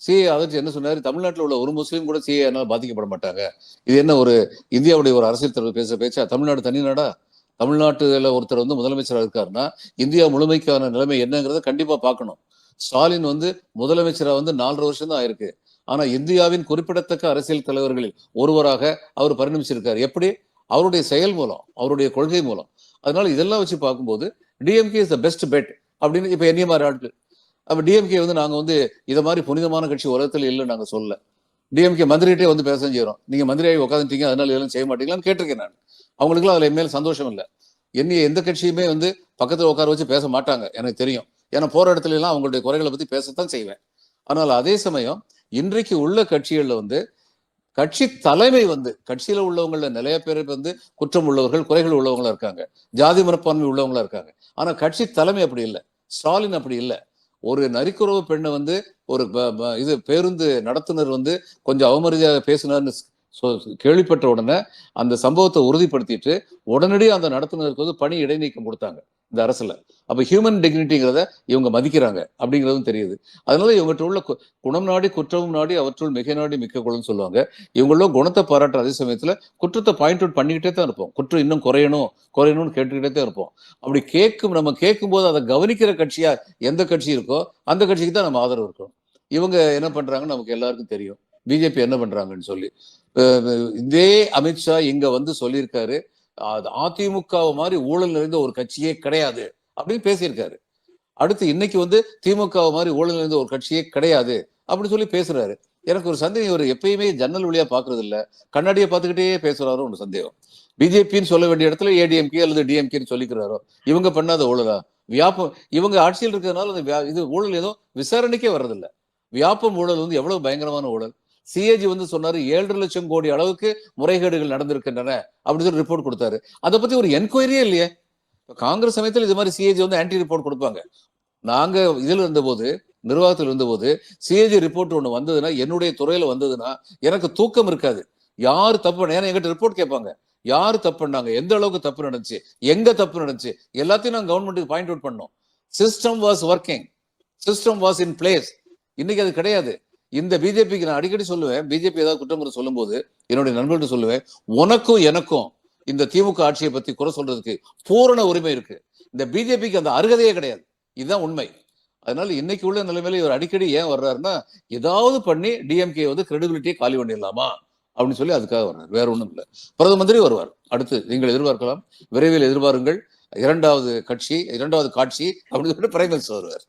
CA ஆதரிச்சு என்ன சொன்னாரு, தமிழ்நாட்டில் உள்ள ஒரு முஸ்லீம் கூட சிஏனால பாதிக்கப்பட மாட்டாங்க. இது என்ன ஒரு இந்தியாவுடைய ஒரு அரசியல் தலைவர் பேசுற பேச்சா? தமிழ்நாடு தனி நாடா? தமிழ்நாட்டுல ஒருத்தர் வந்து முதலமைச்சரா இருக்காருன்னா, இந்தியா முழுமைக்கான நிலைமை என்னங்கிறத கண்டிப்பா பார்க்கணும். ஸ்டாலின் வந்து முதலமைச்சரா வந்து 4½ வருஷம் தான் ஆயிருக்கு. ஆனா இந்தியாவின் குறிப்பிடத்தக்க அரசியல் தலைவர்களில் ஒருவராக அவர் பரிணமிச்சிருக்காரு. எப்படி? அவருடைய செயல் மூலம், அவருடைய கொள்கை மூலம். அதனால இதெல்லாம் வச்சு பார்க்கும்போது DMK is the best bet அப்படின்னு இப்ப என்னைய மாதிரி ஆட்கள். அப்ப டிஎம்கே வந்து நாங்க வந்து இத மாதிரி புனிதமான கட்சி உலகத்துல இல்லைன்னு நாங்க சொல்லல. டிஎம்கே மந்திரிகிட்டே வந்து பேச செய்யறோம். நீங்க மந்திரியாகி உட்காந்துட்டீங்க, அதனால இதெல்லாம் செய்ய மாட்டீங்களான்னு கேட்டிருக்கேன் நான். அவங்களுக்குலாம் அதுல என் மேல சந்தோஷம் இல்லை. என்னைய எந்த கட்சியுமே வந்து பக்கத்துல உட்கார வச்சு பேச மாட்டாங்க, எனக்கு தெரியும். ஏன்னா போற இடத்துல எல்லாம் அவங்களுடைய குறைகளை பத்தி பேசத்தான் செய்வேன். ஆனால் அதே சமயம் இன்றைக்கு உள்ள கட்சிகள்ல வந்து கட்சி தலைமை வந்து கட்சியில உள்ளவங்கள நிறைய பேர் வந்து குற்றம் உள்ளவர்கள், குறைகள் உள்ளவங்களா இருக்காங்க, ஜாதி மனப்பான்மை உள்ளவங்களா இருக்காங்க. ஆனா கட்சி தலைமை அப்படி இல்லை. ஸ்டாலின் அப்படி இல்லை. ஒரு நரிக்குறவு பெண்ணை வந்து ஒரு இது பேருந்து நடத்துனர் வந்து கொஞ்சம் அவமரியாதை பேசினார்னு கேள்விப்பட்ட உடனே அந்த சம்பவத்தை உறுதிப்படுத்திட்டு உடனடியே அந்த நடத்துனருக்கு வந்து பணி இடைநீக்கம் கொடுத்தாங்க இந்த அரசுல. அப்ப ஹியூமன் டிக்னிட்டிங்கிறத இவங்க மதிக்கிறாங்க அப்படிங்கிறதும் தெரியுது. அதனால இவங்ககிட்ட உள்ள குணம் நாடி குற்றமும் நாடி அவற்றுள் மிக நாடி மிக்க குணம்னு சொல்லுவாங்க. இவங்கள குணத்தை பாராட்டுற அதே சமயத்துல குற்றத்தை பாயிண்ட் அவுட் பண்ணிக்கிட்டே தான் இருப்போம். குற்றம் இன்னும் குறையணும் குறையணும்னு கேட்டுக்கிட்டே தான் இருப்போம். அப்படி நம்ம கேட்கும் போது அதை கவனிக்கிற கட்சியா எந்த கட்சி இருக்கோ அந்த கட்சிக்கு தான் நம்ம ஆதரவு இருக்கணும். இவங்க என்ன பண்றாங்கன்னு நமக்கு எல்லாருக்கும் தெரியும். பிஜேபி என்ன பண்றாங்கன்னு சொல்லி இதே அமித்ஷா இங்க வந்து சொல்லியிருக்காரு, அதிமுக மாதிரி ஊழல் நிறைந்த ஒரு கட்சியே கிடையாது அப்படின்னு பேசியிருக்காரு. அடுத்து இன்னைக்கு வந்து திமுக மாதிரி ஊழல் நிறைந்த ஒரு கட்சியே கிடையாது அப்படின்னு சொல்லி பேசுறாரு. எனக்கு ஒரு சந்தேகம், இவர் எப்பயுமே ஜன்னல் வழியா பாக்குறது இல்ல, கண்ணாடியை பார்த்துக்கிட்டே பேசுறாரோ ஒரு சந்தேகம். பிஜேபின்னு சொல்ல வேண்டிய இடத்துல ஏடிஎம்கே அல்லது டிஎம்கேன்னு சொல்லிக்கிறாரோ. இவங்க பண்ணாத ஊழலா? வியாபம் இவங்க ஆட்சியில் இருக்கிறதுனால இது ஊழல் ஏதோ விசாரணைக்கே வர்றதில்ல. வியாபம் ஊழல் வந்து எவ்வளவு பயங்கரமான ஊழல். சிஏஜி வந்து சொன்னாரு 7,5 லட்சம் கோடி அளவுக்கு முறைகேடுகள் நடந்திருக்கின்றன அப்படின்னு சொல்லி ரிப்போர்ட் கொடுத்தாரு. அதை பத்தி ஒரு என்கொயரியே இல்லையே. காங்கிரஸ் சமயத்தில் இது மாதிரி சிஏஜி வந்து ஆன்டி ரிப்போர்ட் கொடுப்பாங்க. நாங்க இதுல இருந்தபோது, நிர்வாகத்தில் இருந்தபோது சிஏஜி ரிப்போர்ட் ஒண்ணு வந்ததுன்னா, என்னுடைய துறையில வந்ததுன்னா எனக்கு தூக்கம் இருக்காது. யாரு தப்பு பண்ண, ஏன்னா எங்கிட்ட ரிப்போர்ட் கேட்பாங்க. யாரு தப்பு பண்ணாங்க, எந்த அளவுக்கு தப்பு நடந்துச்சு, எங்க தப்பு நடந்துச்சு, எல்லாத்தையும் நாங்க கவர்மெண்ட்டுக்கு பாயிண்ட் அவுட் பண்ணோம். System was working, system was in place. இன்னைக்கு அது கிடையாது. இந்த பிஜேபிக்கு நான் அடிக்கடி சொல்லுவேன், பிஜேபி ஏதாவது குற்றம் சொல்லும் போது என்னுடைய நண்பர்கள் சொல்லுவேன், உனக்கும் எனக்கும் இந்த திமுக ஆட்சியை பத்தி குறை சொல்றதுக்கு பூரண உரிமை இருக்கு. இந்த பிஜேபிக்கு அந்த அருகதையே கிடையாது. இதுதான் உண்மை. அதனால இன்னைக்கு உள்ள நிலைமையில இவர் அடிக்கடி ஏன் வர்றாருன்னா, ஏதாவது பண்ணி டிஎம்கே வந்து கிரெடிபிலிட்டியை காலி பண்ணிடலாமா அப்படின்னு சொல்லி அதுக்காக வர்றாரு. வேற ஒண்ணும் இல்லை. பிரதம மந்திரி வருவார் அடுத்து, நீங்கள் எதிர்பார்க்கலாம். விரைவில் எதிர்பாருங்கள். இரண்டாவது காட்சி அப்படின்னு சொல்லிட்டு பிரைம் மினிஸ்டர் வருவார்.